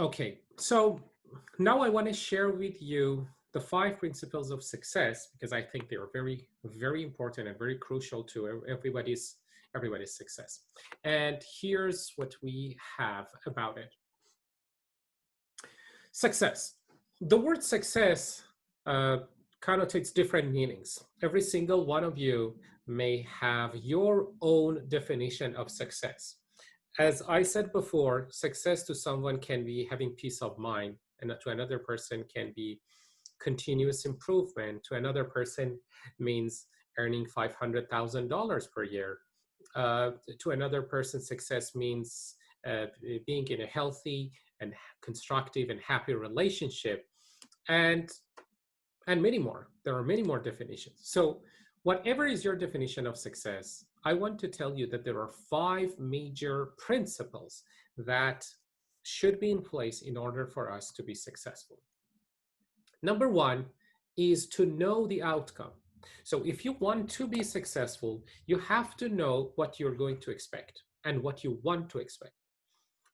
Okay, so now I want to share with you the 5 principles of success because I think they are very, very important and very crucial to everybody's success. And here's what we have about it. Success. The word success uh, connotates different meanings. Every single one of you may have your own definition of success. As I said before, success to someone can be having peace of mind, and to another person can be continuous improvement. To another person means earning $500,000 per year. To another person, success means being in a healthy and constructive and happy relationship, and many more. There are many more definitions. So whatever is your definition of success, I want to tell you that there are 5 major principles that should be in place in order for us to be successful. Number one is to know the outcome. So if you want to be successful, you have to know what you're going to expect and what you want to expect.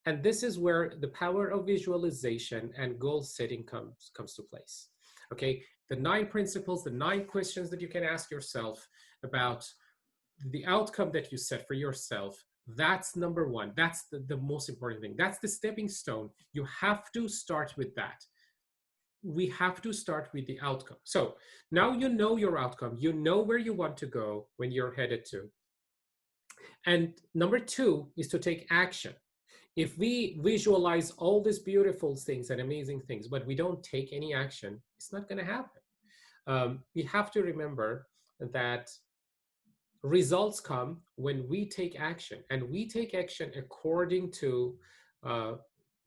And this is where the power of visualization and goal setting comes to place. Okay, the 9 principles, the 9 questions that you can ask yourself about the outcome that you set for yourself. That's number one. That's the most important thing. That's the stepping stone. You have to start with that. We have to start with the outcome. So now you know your outcome. You know where you want to go when you're headed to. And number 2 is to take action. If we visualize all these beautiful things and amazing things, but we don't take any action, it's not going to happen. We have to remember that results come when we take action, and we take action according to uh,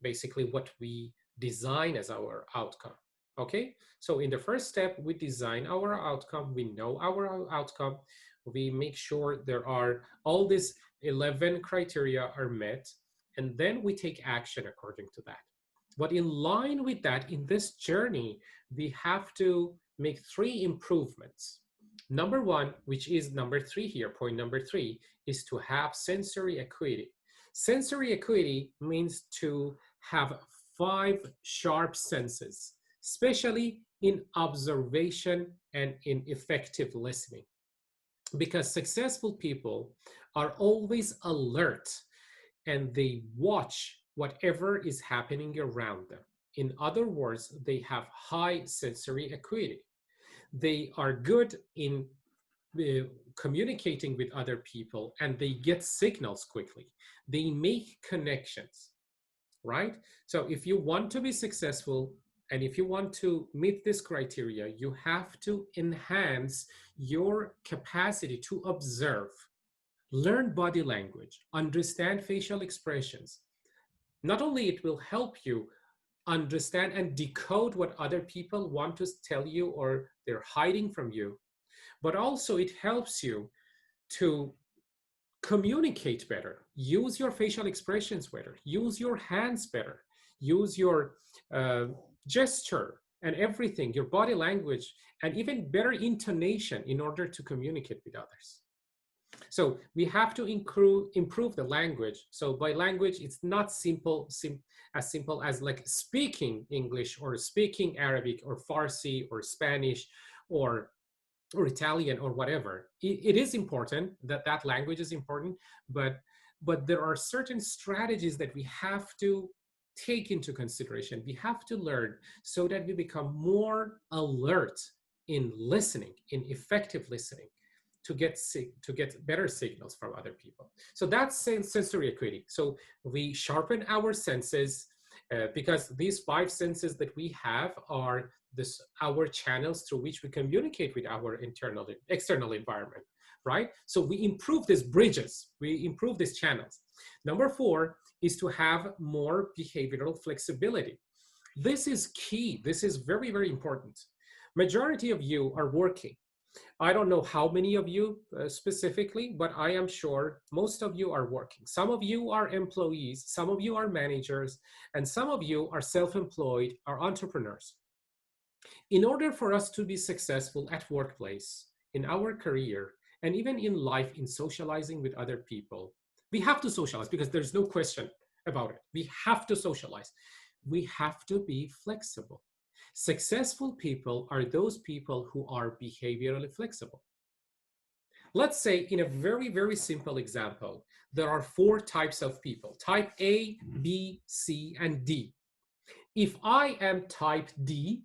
basically what we design as our outcome. Okay, so in the first step, we design our outcome, we know our outcome, we make sure there are all these 11 criteria are met, and then we take action according to that. But in line with that, in this journey, we have to make 3 improvements. Number 1, which is number 3 here, point number 3, is to have sensory acuity. Sensory acuity means to have 5 sharp senses, especially in observation and in effective listening. Because successful people are always alert and they watch whatever is happening around them. In other words, they have high sensory acuity. They are good in communicating with other people, and they get signals quickly. They make connections, right? So if you want to be successful and if you want to meet this criteria, you have to enhance your capacity to observe, learn body language, understand facial expressions. Not only it will help you understand and decode what other people want to tell you or they're hiding from you, but also it helps you to communicate better, use your facial expressions better, use your hands better, use your gesture and everything, your body language, and even better intonation in order to communicate with others. So we have to improve the language. So by language, it's not as simple as like speaking English or speaking Arabic or Farsi or Spanish or Italian or whatever. It is important that language is important, but there are certain strategies that we have to take into consideration. We have to learn so that we become more alert in listening, in effective listening, to get better signals from other people. So that's sensory acuity. So we sharpen our senses because these 5 senses that we have are our channels through which we communicate with our external environment, right? So we improve these bridges, we improve these channels. Number 4 is to have more behavioral flexibility. This is key. This is very, very important. Majority of you are working. I don't know how many of you specifically, but I am sure most of you are working. Some of you are employees, some of you are managers, and some of you are self-employed, are entrepreneurs. In order for us to be successful at workplace, in our career, and even in life, in socializing with other people, we have to socialize because there's no question about it. We have to socialize. we have to be flexible. Successful people are those people who are behaviorally flexible. Let's say, in a very, very simple example, there are four types of people: type A, B, C, and D. If I am type D,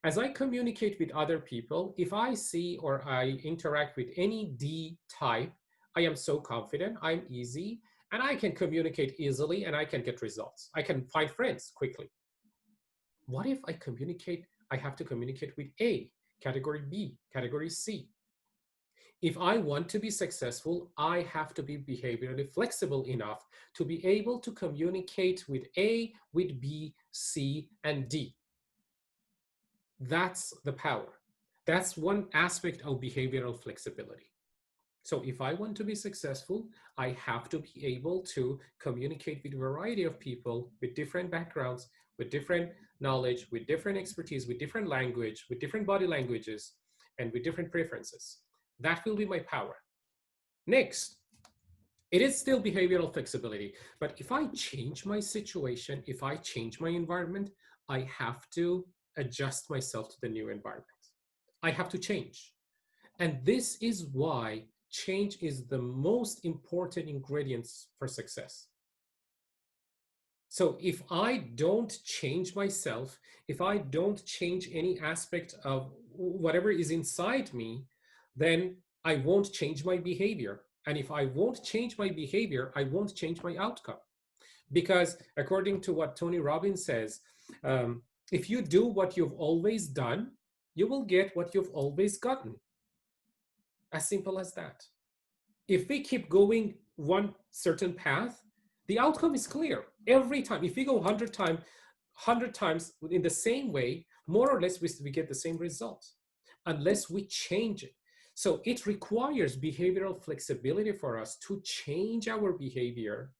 as I communicate with other people, if I see or I interact with any D type, I am so confident, I'm easy, and I can communicate easily and I can get results. I can find friends quickly. What if I have to communicate with A, category B, category C? If I want to be successful, I have to be behaviorally flexible enough to be able to communicate with A, with B, C, and D. That's the power. That's one aspect of behavioral flexibility. So if I want to be successful, I have to be able to communicate with a variety of people with different backgrounds, with different knowledge, with different expertise, with different language, with different body languages, and with different preferences. That will be my power. Next, it is still behavioral flexibility, but if I change my situation, if I change my environment, I have to adjust myself to the new environment. I have to change. And this is why change is the most important ingredient for success. So if I don't change myself, if I don't change any aspect of whatever is inside me, then I won't change my behavior. And if I won't change my behavior, I won't change my outcome. Because according to what Tony Robbins says, if you do what you've always done, you will get what you've always gotten. As simple as that. If we keep going one certain path, the outcome is clear every time. If we go 100 times in the same way, more or less we get the same result, unless we change it. So it requires behavioral flexibility for us to change our behavior,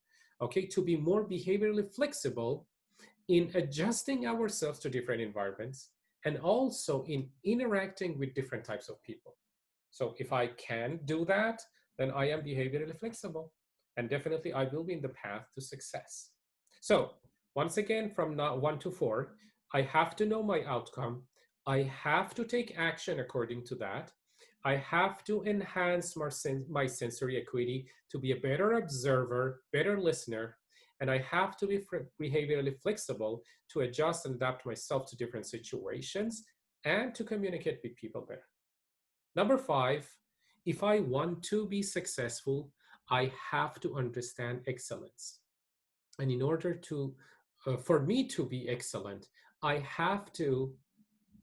okay, to be more behaviorally flexible in adjusting ourselves to different environments and also in interacting with different types of people. So if I can do that, then I am behaviorally flexible, and definitely I will be in the path to success. So once again, from 1 to 4, I have to know my outcome. I have to take action according to that. I have to enhance my sensory acuity to be a better observer, better listener, and I have to be behaviorally flexible to adjust and adapt myself to different situations and to communicate with people better. Number 5, if I want to be successful, I have to understand excellence. And in order for me to be excellent, I have to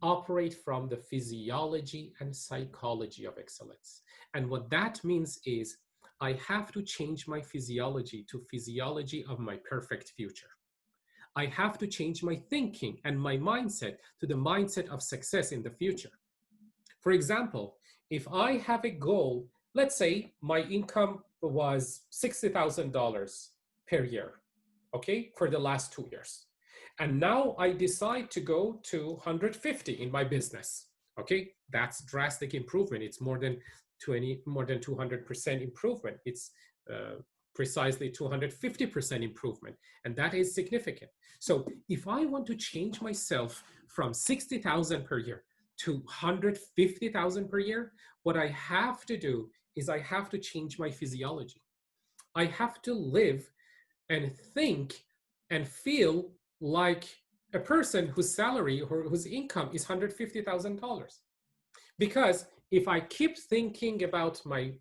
operate from the physiology and psychology of excellence. And what that means is I have to change my physiology to physiology of my perfect future. I have to change my thinking and my mindset to the mindset of success in the future. For example, if I have a goal, let's say my income was $60,000 per year, okay, for the last 2 years. And now I decide to go to 150 in my business. Okay, that's drastic improvement. It's more than 200% improvement. It's precisely 250% improvement. And that is significant. So if I want to change myself from 60,000 per year to 150,000 per year, what I have to do is I have to change my physiology. I have to live and think and feel like a person whose salary or whose income is $150,000. Because if I keep thinking about my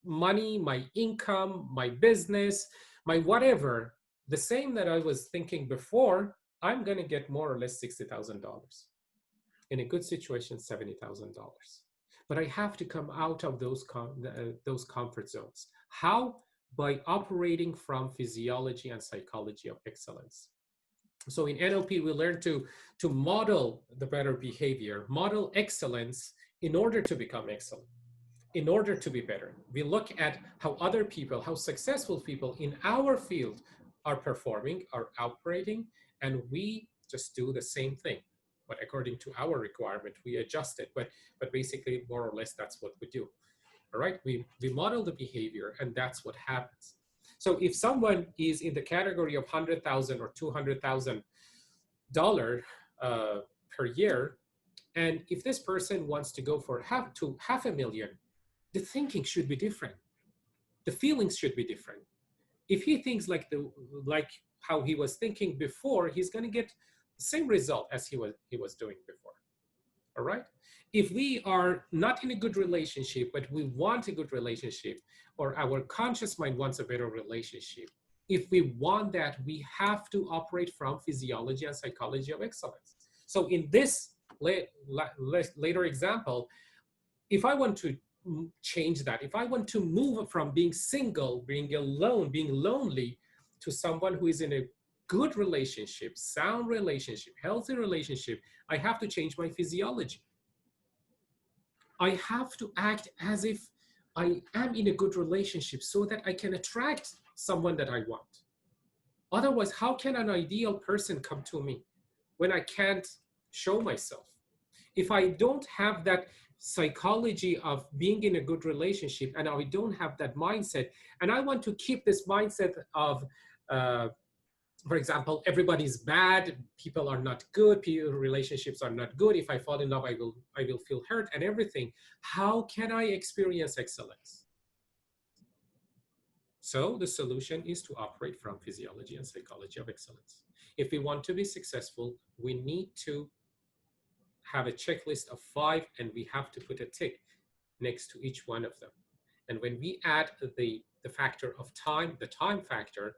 money, my income, my business, my whatever, the same that I was thinking before, I'm going to get more or less $60,000. In a good situation, $70,000. But I have to come out of those comfort zones. How? By operating from physiology and psychology of excellence. So in NLP, we learn to model the better behavior, model excellence in order to become excellent, in order to be better. We look at how other people, how successful people in our field are performing, are operating, and we just do the same thing. But according to our requirement, we adjust it. But basically, more or less, that's what we do. All right, we model the behavior, and that's what happens. So if someone is in the category of 100,000 or 200,000 dollar per year, and if this person wants to go for half a million, the thinking should be different. The feelings should be different. If he thinks like how he was thinking before, he's going to get the same result as he was doing before. All right. If we are not in a good relationship, but we want a good relationship, or our conscious mind wants a better relationship, if we want that, we have to operate from physiology and psychology of excellence. So in this later example, if I want to change that, if I want to move from being single, being alone, being lonely, to someone who is in a good relationship, sound relationship, healthy relationship, I have to change my physiology. I have to act as if I am in a good relationship so that I can attract someone that I want. Otherwise, how can an ideal person come to me when I can't show myself? If I don't have that psychology of being in a good relationship, and I don't have that mindset, and I want to keep this mindset of, for example, everybody's bad, people are not good, relationships are not good. If I fall in love, I will feel hurt and everything. How can I experience excellence? So the solution is to operate from physiology and psychology of excellence. If we want to be successful, we need to have a checklist of 5, and we have to put a tick next to each one of them. And when we add the factor of time, the time factor,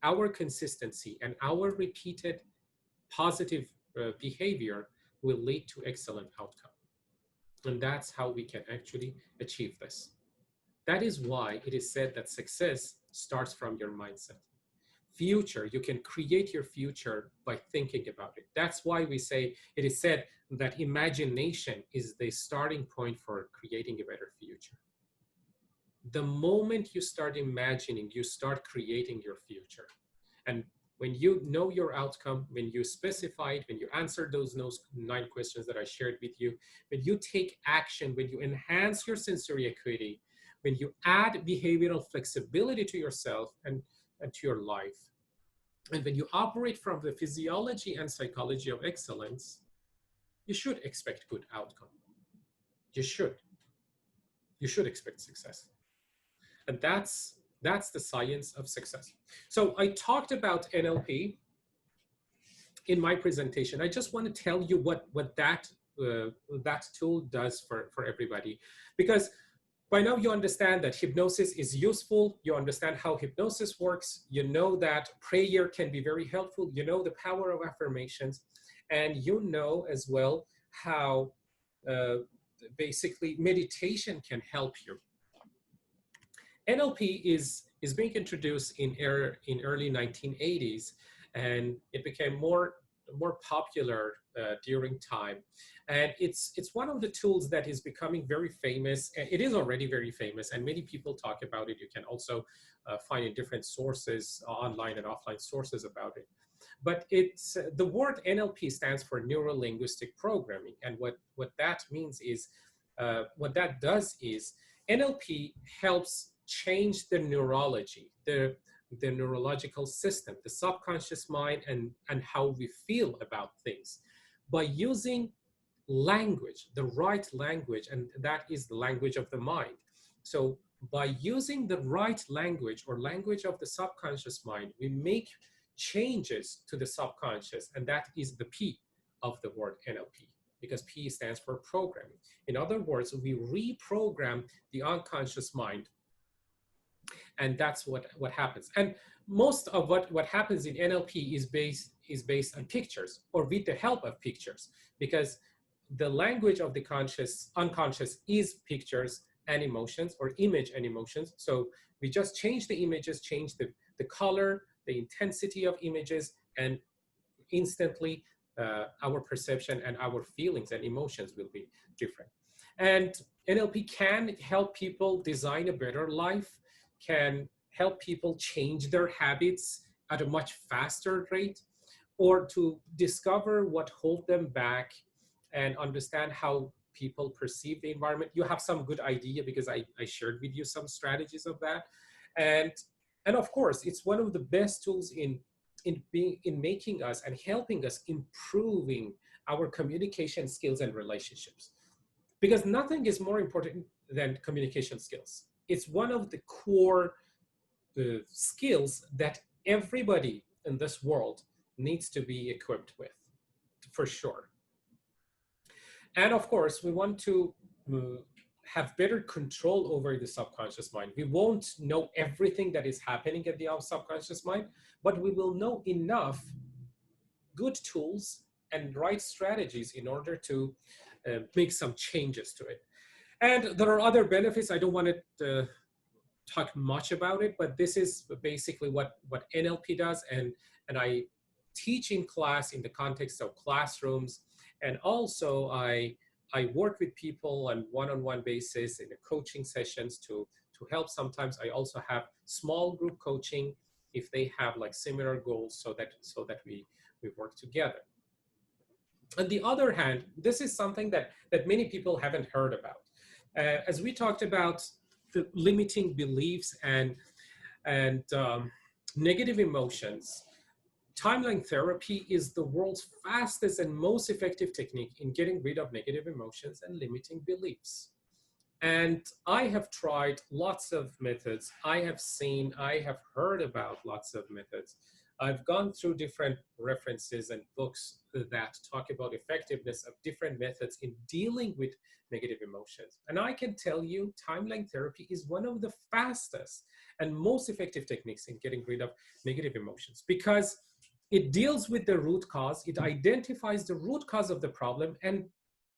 our consistency and our repeated positive behavior will lead to excellent outcome. And that's how we can actually achieve this. That is why it is said that success starts from your mindset. Future, you can create your future by thinking about it. That's why we say, it is said that imagination is the starting point for creating a better future. The moment you start imagining, you start creating your future. And when you know your outcome, when you specify it, when you answer those 9 questions that I shared with you, when you take action, when you enhance your sensory acuity, when you add behavioral flexibility to yourself and to your life, and when you operate from the physiology and psychology of excellence, you should expect good outcome. You should. You should expect success. And that's the science of success. So I talked about NLP in my presentation. I just want to tell you what that tool does for everybody, because by now you understand that hypnosis is useful. You understand how hypnosis works. You know that prayer can be very helpful. You know the power of affirmations, and you know as well how basically meditation can help you. NLP is being introduced in early 1980s, and it became more popular during time. And it's one of the tools that is becoming very famous. It is already very famous, and many people talk about it. You can also find in different sources, online and offline sources about it. But it's the word NLP stands for Neuro Linguistic Programming, and what that means is, what that does is, NLP helps change the neurology, the neurological system, the subconscious mind, and how we feel about things by using language, the right language, and that is the language of the mind. So by using the right language, or language of the subconscious mind, we make changes to the subconscious, and that is the P of the word NLP, because P stands for programming. In other words, we reprogram the unconscious mind, and that's what happens. And most of what happens in NLP is based on pictures, or with the help of pictures, because the language of the unconscious is pictures and emotions, or image and emotions. So we just change the images, change the color, the intensity of images, and instantly our perception and our feelings and emotions will be different. And NLP can help people design a better life, can help people change their habits at a much faster rate, or to discover what holds them back and understand how people perceive the environment. You have some good idea, because I shared with you some strategies of that. And of course, it's one of the best tools in in making us and helping us improving our communication skills and relationships, because nothing is more important than communication skills. It's one of the core skills that everybody in this world needs to be equipped with, for sure. And of course, we want to uh, have better control over the subconscious mind. We won't know everything that is happening at the subconscious mind, but we will know enough good tools and right strategies in order to make some changes to it. And there are other benefits. I don't want to talk much about it, but this is basically what NLP does, and I teach in class in the context of classrooms, and also I work with people on one-on-one basis in the coaching sessions to help. Sometimes I also have small group coaching if they have like similar goals, so that we work together. On the other hand, this is something that many people haven't heard about. As we talked about the limiting beliefs and negative emotions, timeline therapy is the world's fastest and most effective technique in getting rid of negative emotions and limiting beliefs. And I have tried lots of methods. I have seen, I have heard about lots of methods. I've gone through different references and books that talk about effectiveness of different methods in dealing with negative emotions. And I can tell you, timeline therapy is one of the fastest and most effective techniques in getting rid of negative emotions, because it deals with the root cause, it identifies the root cause of the problem, and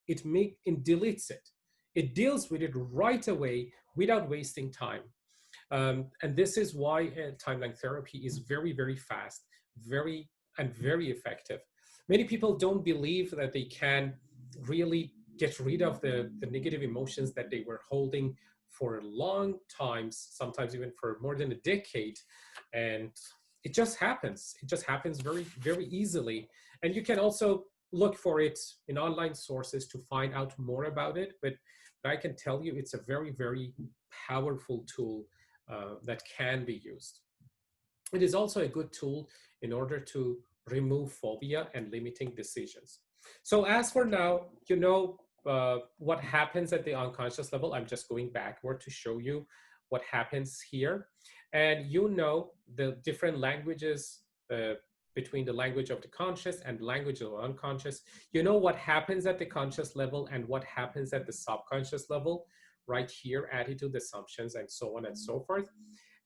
it deletes it. It deals with it right away without wasting time. And this is why timeline therapy is very, very fast, very effective. Many people don't believe that they can really get rid of the negative emotions that they were holding for long times, sometimes even for more than a decade. And it just happens. It just happens very, very easily. And you can also look for it in online sources to find out more about it. But I can tell you it's a very, very powerful tool that can be used. It is also a good tool in order to remove phobia and limiting decisions. So as for now, you know what happens at the unconscious level. I'm just going backward to show you what happens here. And you know the different languages between the language of the conscious and language of the unconscious. You know what happens at the conscious level and what happens at the subconscious level, right here, attitude, assumptions, and so on and so forth.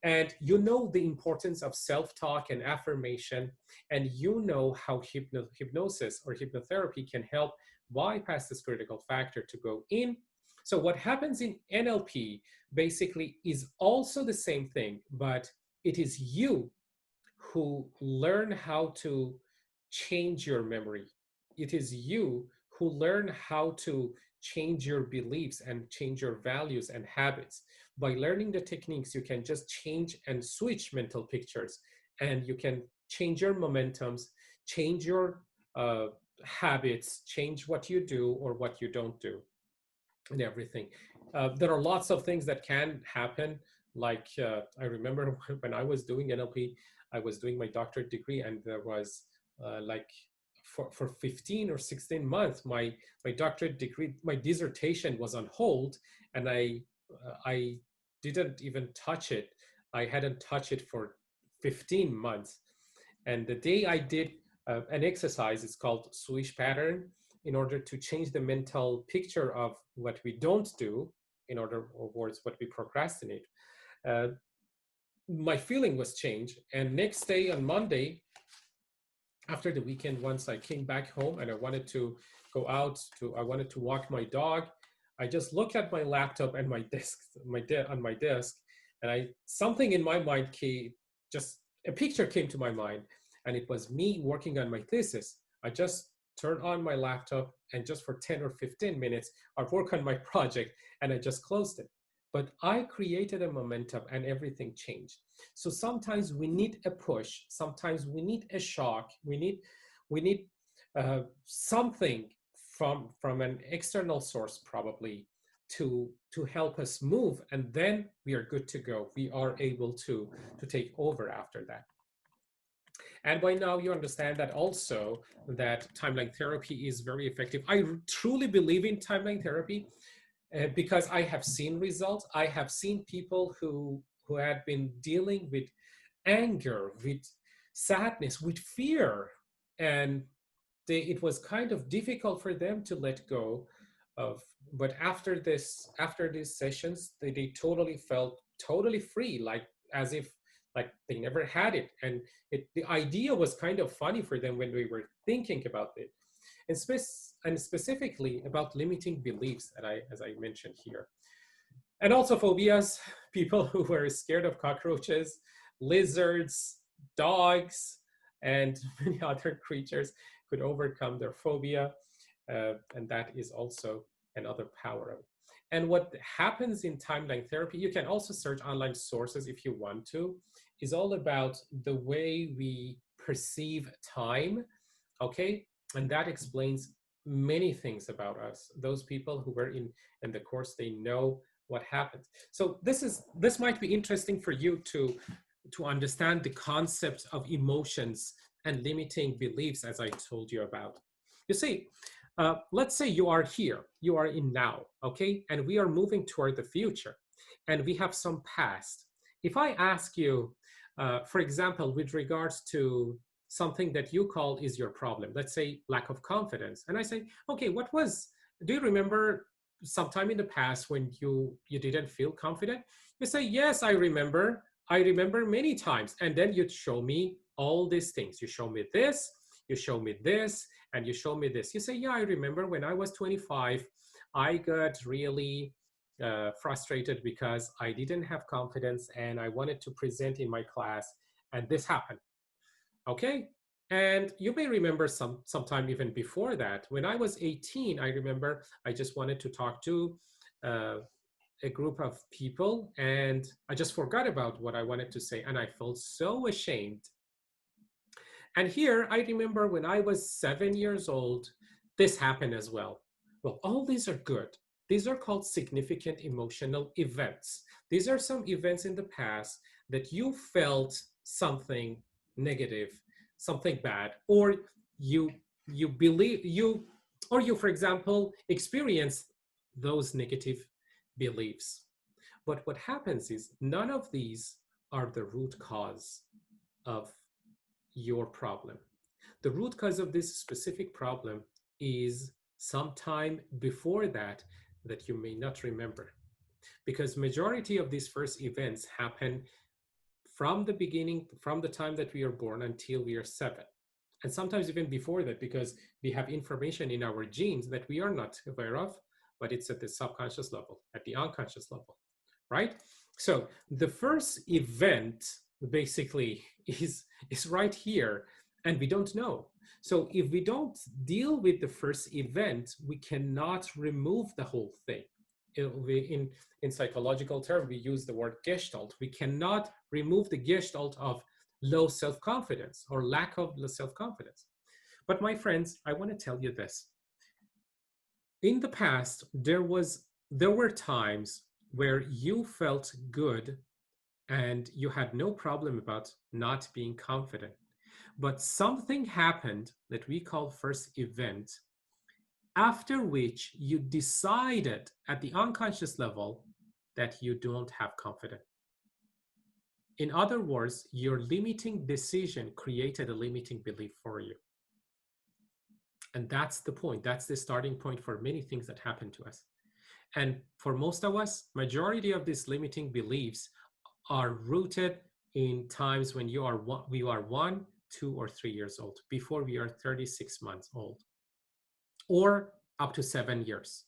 And you know the importance of self-talk and affirmation, and you know how hypnosis or hypnotherapy can help bypass this critical factor to go in. So what happens in NLP basically is also the same thing, but it is you who learn how to change your memory. It is you who learn how to change your beliefs and change your values and habits. By learning the techniques, you can just change and switch mental pictures, and you can change your momentums, change your habits, change what you do or what you don't do, and everything. There are lots of things that can happen. Like I remember when I was doing NLP, I was doing my doctorate degree, and there was like for 15 or 16 months, my doctorate degree, my dissertation was on hold, and I didn't even touch it. I hadn't touched it for 15 months. And the day I did an exercise, it's called swish pattern, in order to change the mental picture of what we don't do, in order, or words, what we procrastinate. Uh, my feeling was changed. And next day on Monday, after the weekend, once I came back home and I wanted to go out I wanted to walk my dog, I just looked at my laptop and my desk, on my desk, and something in my mind came, just a picture came to my mind, and it was me working on my thesis. I just turned on my laptop, and just for 10 or 15 minutes, I work on my project, and I just closed it. But I created a momentum and everything changed. So sometimes we need a push. Sometimes we need a shock. We need something from an external source, probably, to help us move, and then we are good to go. We are able to take over after that. And by now you understand that also that timeline therapy is very effective. I truly believe in timeline therapy because I have seen results. I have seen people who had been dealing with anger, with sadness, with fear, and it was kind of difficult for them to let go of. But after these sessions, they totally felt totally free, like as if like they never had it. And the idea was kind of funny for them when we were thinking about it, and, specifically about limiting beliefs, that I as I mentioned here, and also phobias. People who were scared of cockroaches, lizards, dogs, and many other creatures could overcome their phobia, and that is also another power of it. And what happens in timeline therapy, you can also search online sources if you want to, is all about the way we perceive time. Okay, and that explains many things about us. Those people who were in the course, they know what happens. So this might be interesting for you to understand the concept of emotions and limiting beliefs, as I told you about. You see, let's say you are here, you are in now, okay, and we are moving toward the future, and we have some past. If I ask you, for example, with regards to something that you call is your problem, let's say lack of confidence, and I say, okay, do you remember sometime in the past when you didn't feel confident? You say, yes, I remember many times. And then you show me all these things. You show me this, you show me this, and you show me this. You say, yeah, I remember when I was 25, I got really frustrated because I didn't have confidence and I wanted to present in my class, and this happened. Okay. And you may remember sometime even before that. When I was 18, I remember I just wanted to talk to uh, a group of people, and I just forgot about what I wanted to say, and I felt so ashamed. And here I remember when I was 7 years old, this happened as well. Well, all these are good. These are called significant emotional events. These are some events in the past that you felt something negative, something bad, or you you believe you or you, for example, experience those negative beliefs. But what happens is none of these are the root cause of your problem. The root cause of this specific problem is sometime before that you may not remember, because majority of these first events happen from the beginning, from the time that we are born until we are 7, and sometimes even before that, because we have information in our genes that we are not aware of, but it's at the subconscious level, at the unconscious level, right? So the first event basically is right here, and we don't know. So if we don't deal with the first event, we cannot remove the whole thing. In psychological term, we use the word gestalt. We cannot remove the gestalt of low self-confidence or lack of self-confidence. But my friends, I want to tell you this. In the past, there were times where you felt good and you had no problem about not being confident. But something happened that we call first event, after which you decided at the unconscious level that you don't have confidence. In other words, your limiting decision created a limiting belief for you. And that's the point. That's the starting point for many things that happen to us. And for most of us, majority of these limiting beliefs are rooted in times when we are 1, 2, or 3 years old, before we are 36 months old, or up to 7 years.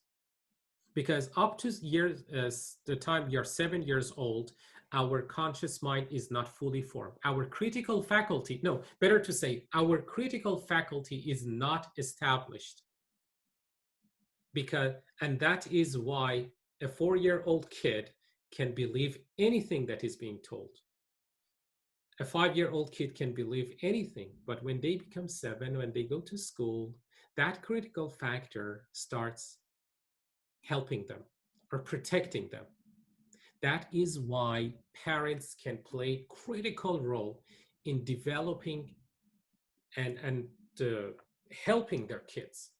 Because up to the time you're 7 years old, our conscious mind is not fully formed. Our critical faculty, no, better to say, our critical faculty is not established. And that is why a 4-year-old kid can believe anything that is being told. A 5-year-old kid can believe anything, but when they become 7, when they go to school, that critical factor starts helping them or protecting them. That is why parents can play a critical role in developing and helping their kids,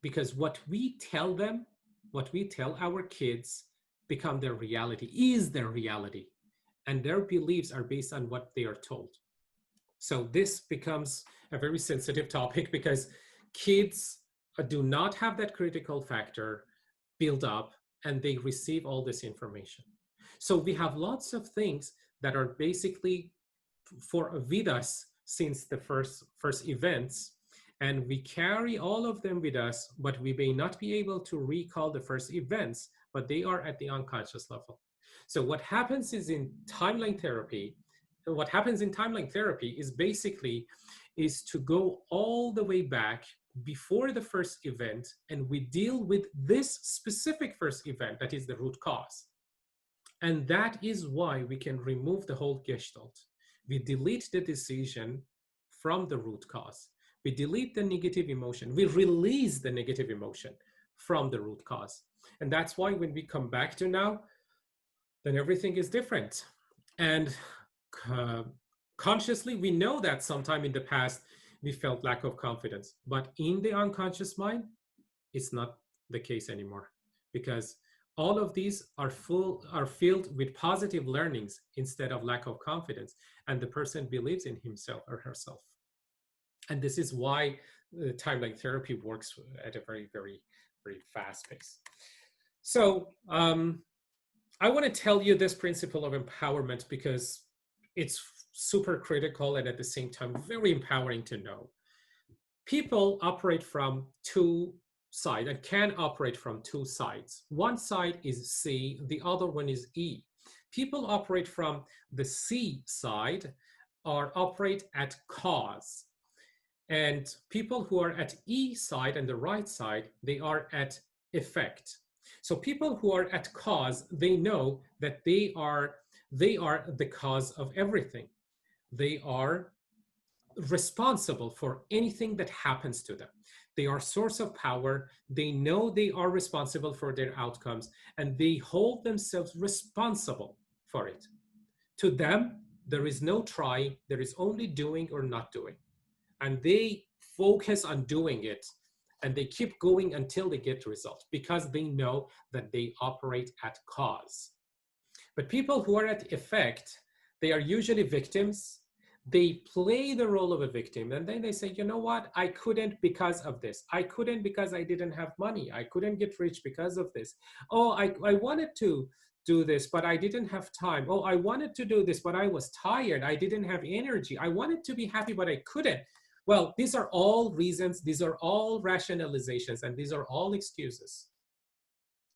because what we tell them, what we tell our kids, become their reality, is their reality, and their beliefs are based on what they are told. So this becomes a very sensitive topic because kids do not have that critical factor built up, and they receive all this information. So we have lots of things that are basically with us since the first events, and we carry all of them with us, but we may not be able to recall the first events, but they are at the unconscious level. So what happens in timeline therapy is basically is to go all the way back before the first event, and we deal with this specific first event that is the root cause. And that is why we can remove the whole gestalt. We delete the decision from the root cause. We delete the negative emotion. We release the negative emotion from the root cause. And that's why when we come back to now, then everything is different. And consciously, we know that sometime in the past, we felt lack of confidence. But in the unconscious mind, it's not the case anymore, because all of these are filled with positive learnings instead of lack of confidence, and the person believes in himself or herself. And this is why timeline therapy works at a very, very, very fast pace. So I want to tell you this principle of empowerment because it's super critical and at the same time very empowering to know. People operate from two sides and can operate from two sides. One side is C, the other one is E. People operate from the C side or operate at cause. And people who are at E side and the right side, they are at effect. So people who are at cause, they know that they are the cause of everything. They are responsible for anything that happens to them. They are source of power. They know they are responsible for their outcomes, and they hold themselves responsible for it. To them, there is no try, there is only doing or not doing. And they focus on doing it, and they keep going until they get results because they know that they operate at cause. But people who are at effect, they are usually victims. They play the role of a victim, and then they say, you know what, I couldn't because of this. I couldn't because I didn't have money. I couldn't get rich because of this. Oh, I wanted to do this, but I didn't have time. Oh, I wanted to do this, but I was tired. I didn't have energy. I wanted to be happy, but I couldn't. Well, these are all reasons. These are all rationalizations, and these are all excuses.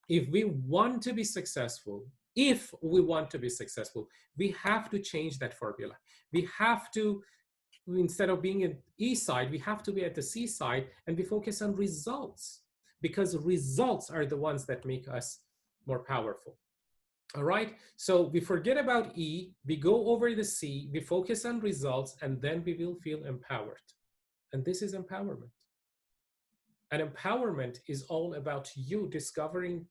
If we want to be successful, we have to change that formula. We have to, instead of being at E side, we have to be at the C side, and we focus on results, because results are the ones that make us more powerful. All right, so we forget about E, we go over the C, we focus on results, and then we will feel empowered. And this is empowerment. And empowerment is all about you discovering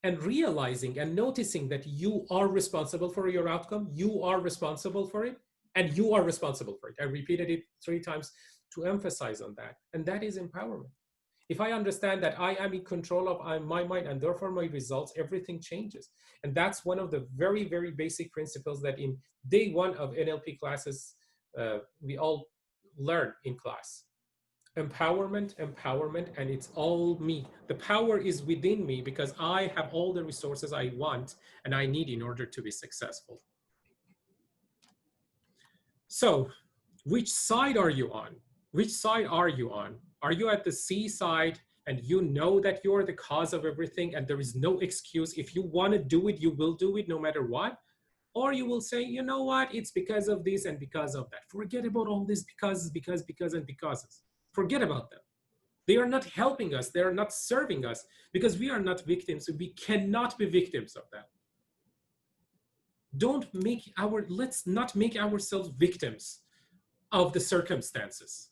and realizing and noticing that you are responsible for your outcome, you are responsible for it, and you are responsible for it. I repeated it 3 times to emphasize on that. And that is empowerment. If I understand that I am in control of my mind and therefore my results, everything changes. And that's one of the very, very basic principles that in day 1 of NLP classes, we all learn in class. Empowerment, and it's all me. The power is within me because I have all the resources I want and I need in order to be successful. So, which side are you on? Which side are you on? Are you at the C side and you know that you're the cause of everything and there is no excuse? If you want to do it, you will do it no matter what. Or you will say, you know what, it's because of this and because of that. Forget about all this because, and becauses. Forget about them. They are not helping us. They are not serving us because we are not victims. We cannot be victims of that. Let's not make ourselves victims of the circumstances.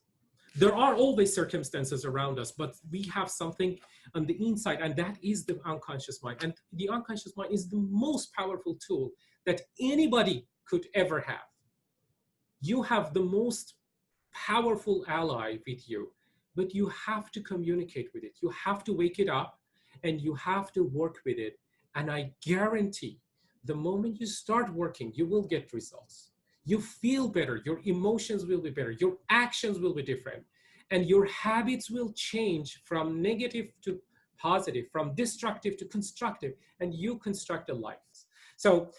There are always circumstances around us, but we have something on the inside, and that is the unconscious mind. And the unconscious mind is the most powerful tool that anybody could ever have. You have the most powerful ally with you, but you have to communicate with it. You have to wake it up and you have to work with it. And I guarantee the moment you start working, you will get results. You feel better, your emotions will be better, your actions will be different, and your habits will change from negative to positive, from destructive to constructive, and you construct a life. So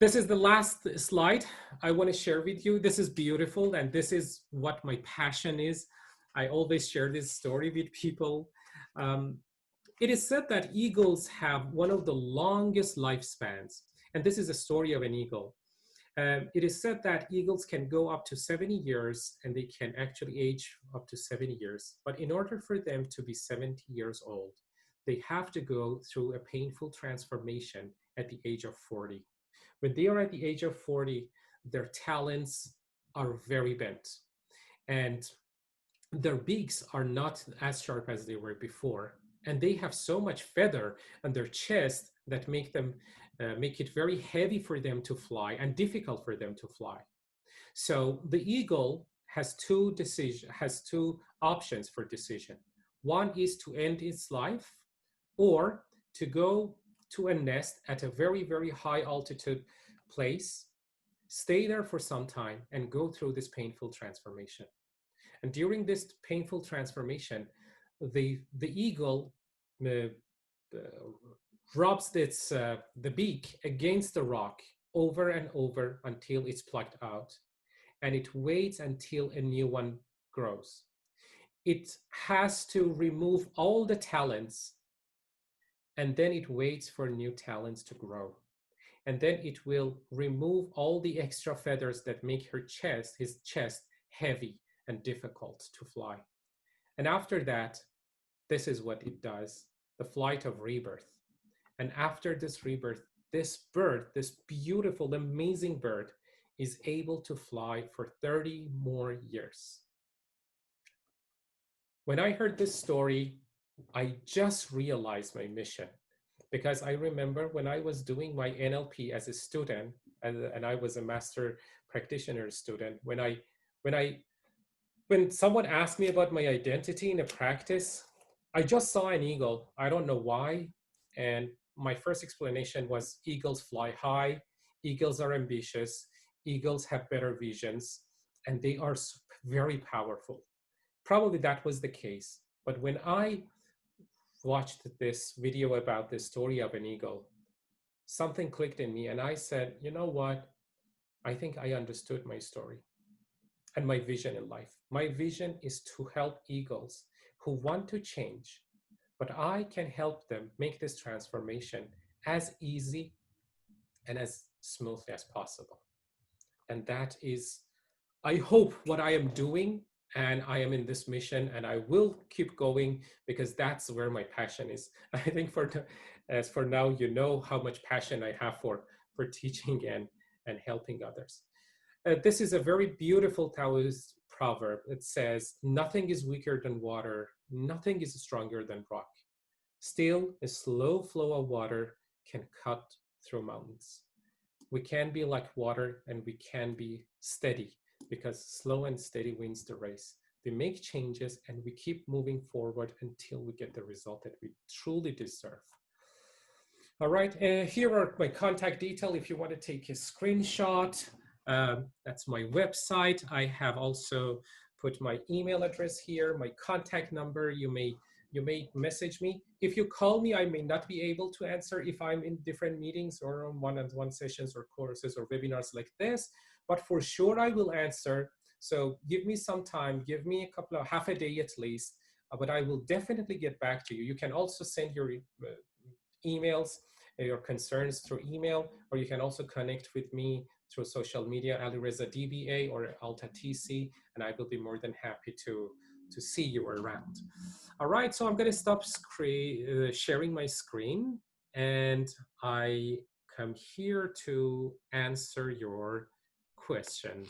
this is the last slide I want to share with you. This is beautiful, and this is what my passion is. I always share this story with people. Um, it is said that eagles have one of the longest lifespans, and this is a story of an eagle. It is said that eagles can go up to 70 years and they can actually age up to 70 years. But in order for them to be 70 years old, they have to go through a painful transformation at the age of 40. When they are at the age of 40, their talons are very bent and their beaks are not as sharp as they were before. And they have so much feather on their chest that make it very heavy for them to fly and difficult for them to fly. So the eagle has two options for decision. One is to end its life, or to go to a nest at a very, very high altitude place, stay there for some time, and go through this painful transformation. And during this painful transformation, the eagle uh, rubs the beak against the rock over and over until it's plucked out, and it waits until a new one grows. It has to remove all the talons, and then it waits for new talons to grow. And then it will remove all the extra feathers that make his chest heavy and difficult to fly. And after that, this is what it does, the flight of rebirth. And after this rebirth, this bird, this beautiful, amazing bird, is able to fly for 30 more years. When I heard this story, I just realized my mission, because I remember when I was doing my NLP as a student, and I was a master practitioner student, when someone asked me about my identity in a practice, I just saw an eagle. I don't know why. And my first explanation was eagles fly high, eagles are ambitious, eagles have better visions, and they are very powerful. Probably that was the case. But when I watched this video about the story of an eagle, something clicked in me and I said, you know what? I think I understood my story and my vision in life. My vision is to help eagles who want to change, but I can help them make this transformation as easy and as smoothly as possible. And that is, I hope, what I am doing. And I am in this mission, and I will keep going because that's where my passion is. I think as for now, you know how much passion I have for teaching and helping others. This is a very beautiful Taoist proverb. It says, "Nothing is weaker than water. Nothing is stronger than rock. Still, a slow flow of water can cut through mountains." We can be like water, and we can be steady, because slow and steady wins the race. We make changes and we keep moving forward until we get the result that we truly deserve. All right, here are my contact details if you want to take a screenshot. That's my website. I have also put my email address here, my contact number. You may message me. If you call me, I may not be able to answer if I'm in different meetings or on one-on-one sessions or courses or webinars like this, but for sure I will answer. So give me some time, give me half a day at least, but I will definitely get back to you. You can also send your emails, your concerns through email, or you can also connect with me through social media, Alireza DBA or Alta TC, and I will be more than happy to see you around. All right, so I'm going to stop sharing my screen, and I come here to answer your questions.